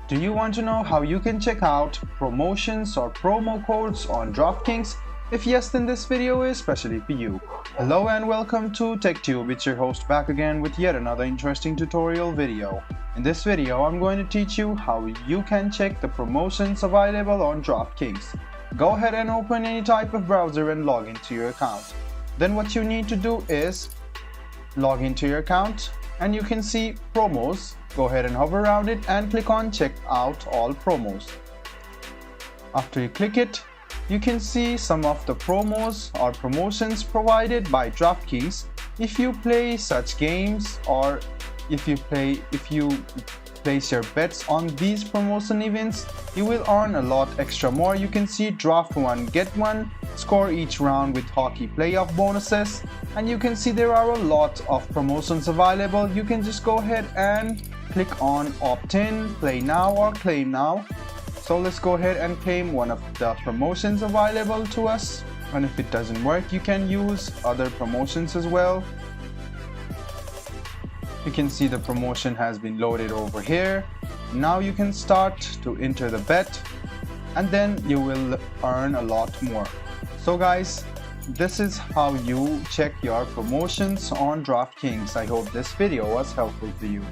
Do you want to know how you can check out promotions or promo codes on Draftkings? If yes, then this video is especially for you. Hello and welcome to TechTube. It's your host back again with yet another interesting tutorial video. In this video, I'm going to teach you how you can check the promotions available on Draftkings. Go ahead and open any type of browser and log into your account. Then what you need to do is log into your account and you can see promos. Go ahead and hover around it and click on check out all promos. After you click it, you can see some of the promos or promotions provided by Draftkings. If you play such games or if you place your bets on these promotion events, you will earn a lot extra more. You can see draft one, get one, score each round with hockey playoff bonuses, and you can see there are a lot of promotions available. You can just go ahead and click on opt-in, play now or claim now. So let's go ahead and claim one of the promotions available to us, and if it doesn't work, you can use other promotions as well. You can see the promotion has been loaded over here. Now you can start to enter the bet and then you will earn a lot more. So guys, this is how you check your promotions on Draftkings. I hope this video was helpful to you.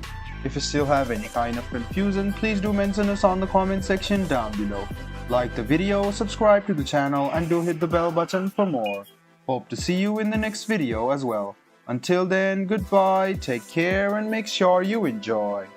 If you still have any kind of confusion, please do mention us on the comment section down below. Like the video, subscribe to the channel, and do hit the bell button for more. Hope to see you in the next video as well. Until then, goodbye, take care, and make sure you enjoy.